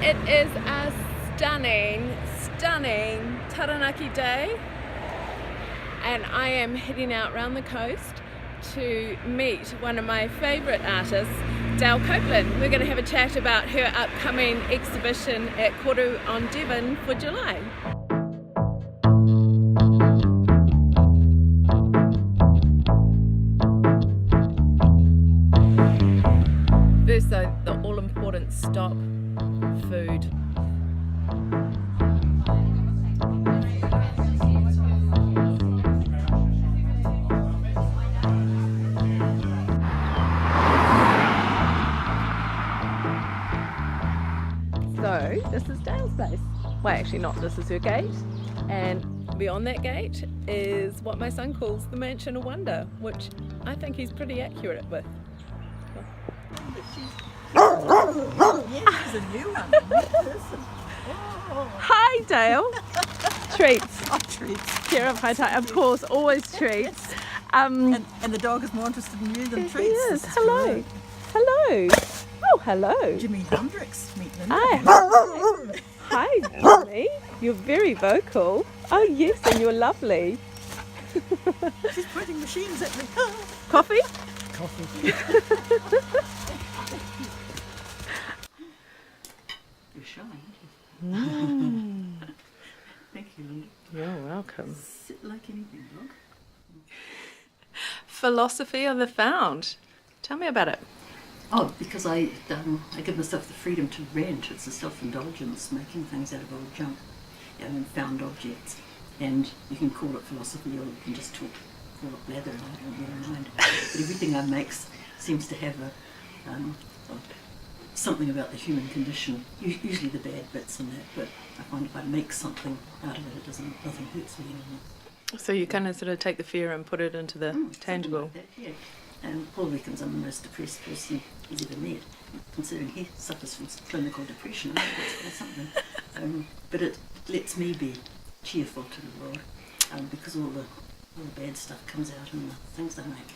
It is a stunning Taranaki day, and I am heading out round the coast to meet one of my favourite artists, Dale Copland. We're going to have a chat about her upcoming exhibition at Koru on Devon for July. First though, the all-important stop, food. So this is Dale's place. Well, actually not, this is her gate, and beyond that gate is what my son calls the Mansion of Wonder, which I think he's pretty accurate with. Yeah, she's a new one, a new person. Oh. Hi Dale. Treats. Oh, treats. Cheer up, high tide. Of course, always treats. And the dog is more interested in you than treats. Yes. Hello. Hello. Oh, hello. Jimi Hendrix, meet Linda. Hi, Jimmy. You're very vocal. Oh yes, and you're lovely. She's pointing machines at me. Coffee? Coffee. You're shy, aren't you? Thank you, Linda. You're welcome. Sit like anything, dog. Philosophy of the Found. Tell me about it. Oh, because I give myself the freedom to rent. It's a self-indulgence, making things out of old junk and found objects. And you can call it philosophy, or you can just call it blather, and I don't really mind. But everything I make seems to have something about the human condition, usually the bad bits in that, but I find if I make something out of it, nothing hurts me anymore. So you kind of sort of take the fear and put it into the tangible. Like that, yeah. And Paul reckons I'm the most depressed person he's ever met, considering he suffers from clinical depression. I think that's something. But it lets me be cheerful to the world, because all the bad stuff comes out in the things I make.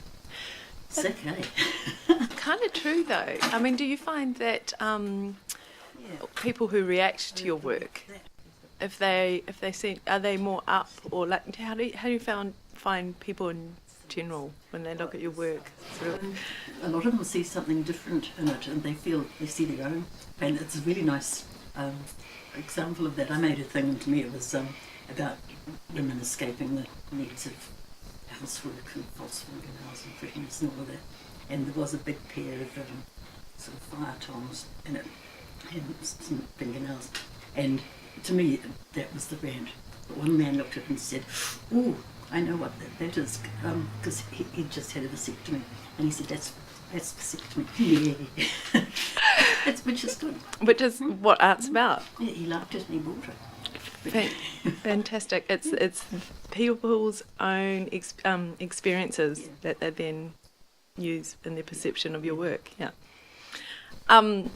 Sick, eh? Kind of true though. I mean, do you find that people who react to your work, if they see, are they more up, or like how do you find people in general when they look at your work? Sort of? A lot of them see something different in it, and they see their own. And it's a really nice example of that. I made a thing, and to me it was about women escaping the needs of housework and false fingernails and prettiness and all of that. And there was a big pair of sort of fire tongs in it, and some fingernails. And to me, that was the rant. But one man looked at it and said, "Oh, I know what that is," because he just had a vasectomy, and he said, "That's vasectomy." Yeah. Which is good. Which is what art's about. Yeah, he liked it and he bought it. Fantastic. It's people's own experiences that they then use in their perception of your work. Yeah. And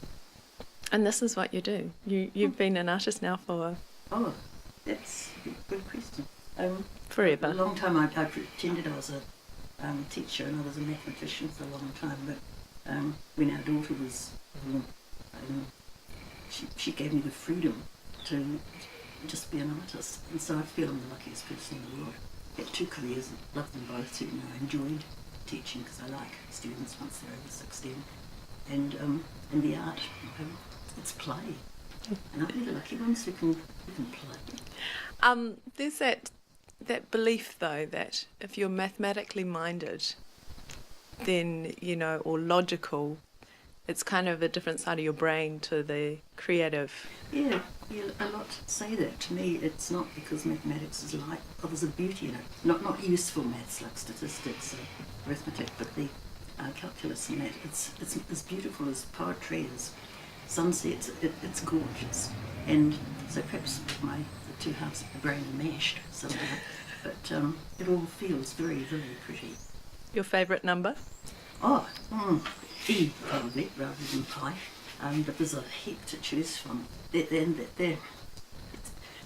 this is what you do. You've been an artist now for... Oh, that's a good question. Forever. A long time. I pretended I was a teacher and I was a mathematician for a long time, but when our daughter was born, she gave me the freedom to just be an artist, and so I feel I'm the luckiest person in the world. I had 2 careers, and loved them both too. I enjoyed teaching because I like students once they're over 16, and the art, it's play, and aren't we the lucky ones who can play? There's that belief though that if you're mathematically minded, then or logical, it's kind of a different side of your brain to the creative. Yeah, a lot say that. To me, it's not because mathematics is light, or there's a beauty in it. Not useful maths like statistics or arithmetic, but the calculus and that. It's as beautiful as poetry, as sunsets. It's gorgeous. And so perhaps the 2 halves of the brain are mashed somehow, but it all feels very, very pretty. Your favourite number? Oh, E probably, rather than pi. But there's a heap to choose from. There.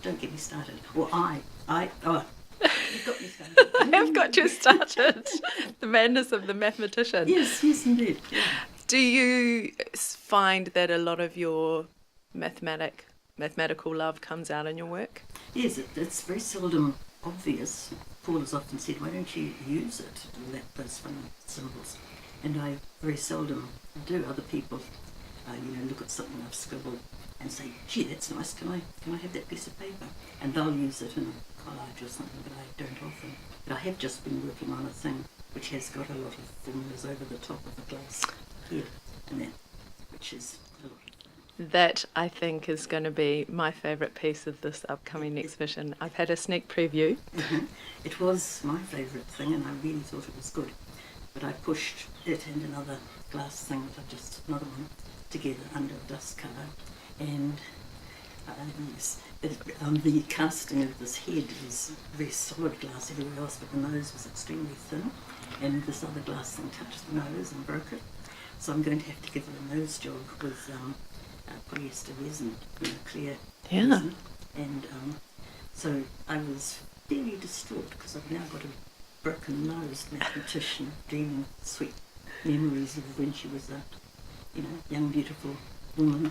Don't get me started. Or you've got me started. I have got you started. The madness of the mathematician. Yes, indeed. Yeah. Do you find that a lot of your mathematical love comes out in your work? Yes, it's very seldom obvious. Paul has often said, why don't you use it, those funny symbols? And I very seldom do. Other people, look at something I've scribbled and say, gee, that's nice, can I have that piece of paper? And they'll use it in a collage or something, but I don't often. But I have just been working on a thing which has got a lot of formulas over the top of a glass head, and that, which is a lot of fun. That, I think, is going to be my favourite piece of this upcoming exhibition. I've had a sneak preview. Mm-hmm. It was my favourite thing, and I really thought it was good. But I pushed it and another glass thing that I've just, another one, together under a dust cover. And the casting of this head is very solid glass everywhere else, but the nose was extremely thin. And this other glass thing touched the nose and broke it. So I'm going to have to give it a nose job with polyester resin, clear resin. And so I was fairly distraught because I've now got a broken-nosed mathematician dreaming sweet memories of when she was a young, beautiful woman.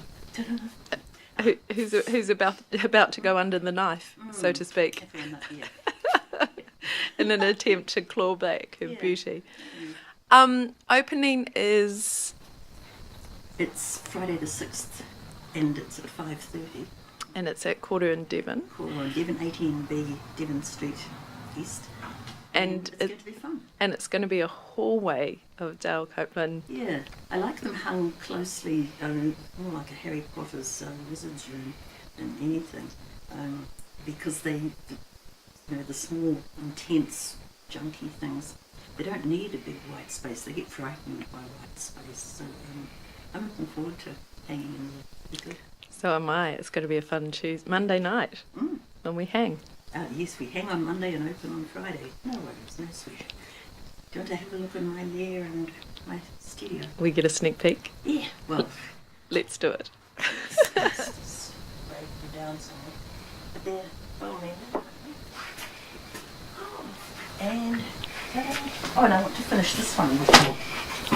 Who's about to go under the knife, so to speak, in an attempt to claw back her beauty. Opening is... It's Friday the 6th, and it's at 5:30. And it's at Koru in Devon. Koru in Devon, 18B, Devon Street East. And it's going to be fun. And it's going to be a hallway of Dale Copland. Yeah, I like them hung closely, more like a Harry Potter's wizard's room than anything, because they, the small, intense, junky things, they don't need a big white space. They get frightened by white space. So I'm looking forward to hanging in there. It'll be good. So am I. It's going to be a fun Monday night when we hang. Yes, we hang on Monday and open on Friday. No worries, no sweat. Do you want to have a look in my lair and my studio? We get a sneak peek? Yeah, well... Let's do it. Just break you down somewhere. But they're well mended. And... and I want to finish this one before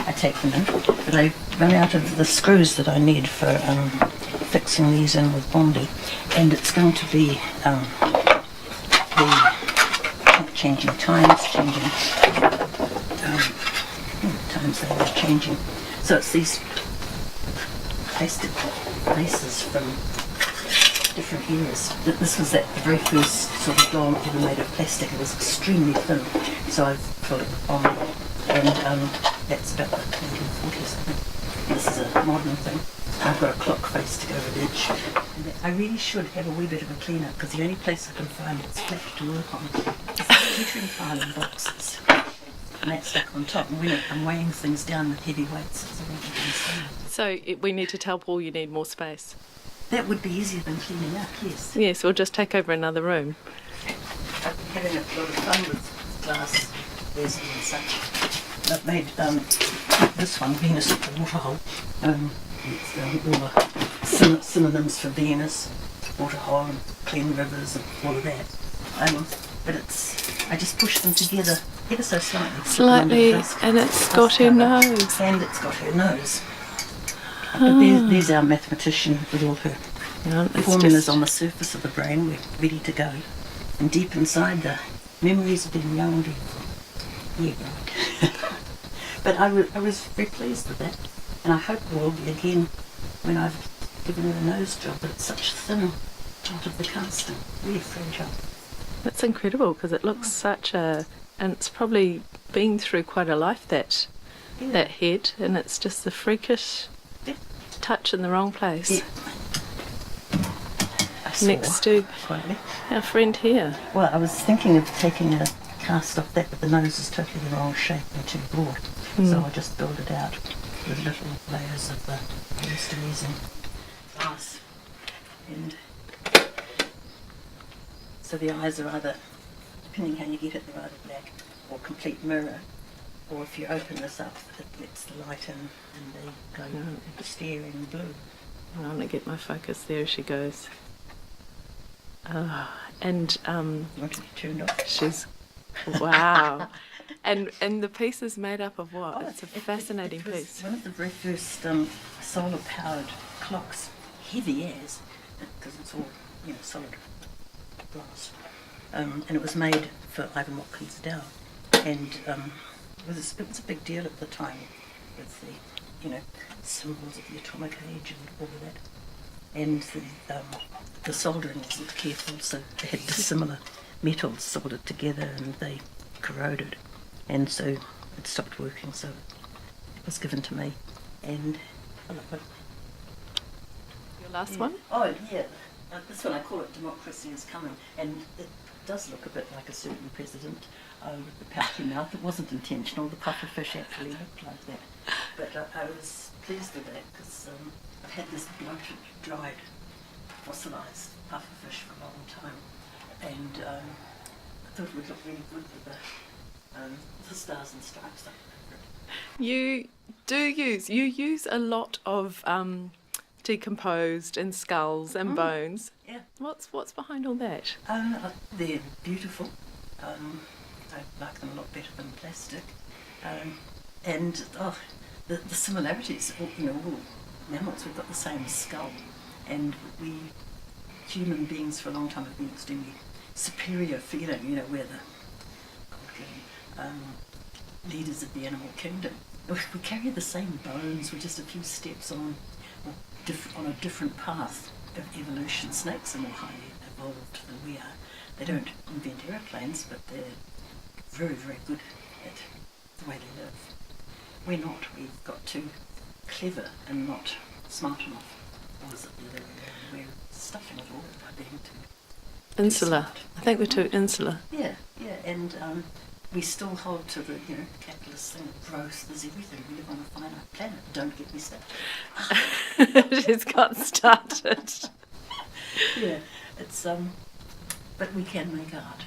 I take them in. But I've run out of the screws that I need for fixing these in with Bondi. And it's going to be... changing times, times they are changing. So it's these plastic bases from different eras. This was the very first sort of doll ever made of plastic. It was extremely thin, so I've put it on, and that's about the 1940s, I think. This is a modern thing. I've got a clock face to go with each. And I really should have a wee bit of a clean up, because the only place I can find that's flat to work on is the catering pile in boxes. And that's stuck on top. And when I'm weighing things down with heavy weights, it's a really insane. So we need to tell Paul you need more space. That would be easier than cleaning up, yes. Yes, we'll just take over another room. I've been having a lot of fun with glass resin and such. I've made this one, Venus at the Waterhole. It's all the synonyms for Venus, waterhole, and clean rivers, and all of that. But I just push them together ever so slightly. Slightly, and it's got her nose. And it's got her nose. But there's our mathematician with all her formulas on the surface of the brain. We're ready to go. And deep inside, the memories of being young and beautiful. Yeah, right. But I was very pleased with that. And I hope it will be again when I've given her a nose job, but it's such thin part of the casting, really fragile. That's incredible, because it looks such a... And it's probably been through quite a life, that head, and it's just the freakish touch in the wrong place. Yeah. Next to our friend here. Well, I was thinking of taking a cast off that, but the nose is totally the wrong shape and too broad. So I'll just build it out with little layers of the polyester and glass. And so the eyes are either, depending how you get it, they're either black or complete mirror, or if you open this up, it lets the light in and they go staring blue. I want to get my focus there as she goes. And You want to be turned off? she's... Wow. And the piece is made up of what? It's a fascinating piece. One of the very first solar-powered clocks heavy as, because it's all, you know, solid glass. And it was made for Ivan Watkins Dow, and it was a big deal at the time with the, you know, symbols of the atomic age and all of that. And the soldering wasn't careful, so they had dissimilar metals soldered together and they corroded, and so it stopped working, so it was given to me, and I love it. Your last Yeah. one? Oh, yeah. This one I call it Democracy is Coming, and it does look a bit like a certain president with the pouty mouth. It wasn't intentional, the puffer fish actually looked like that. But I was pleased with that because I've had this bloated, dried, fossilised puffer fish for a long time, and I thought it would look really good with the stars and stripes. You use a lot of decomposed and skulls and bones. Yeah. What's behind all that? They're beautiful. I like them a lot better than plastic. And the similarities, you know, all mammals, we've got the same skull. And we, human beings for a long time have been extremely superior feeling, you know, we're the leaders of the animal kingdom. We carry the same bones, we're just a few steps on a different path of evolution. Snakes are more highly evolved than we are. They don't invent aeroplanes, but they're very, very good at the way they live. We're not. We've got too clever and not smart enough. Or is it we're stuffing it all by being too Insular. smart. I think we're too insular. Yeah, and we still hold to the, you know, capitalist thing of growth. There's everything. We live on a finite planet. Don't get me started. She's got started. Yeah, it's but we can make art.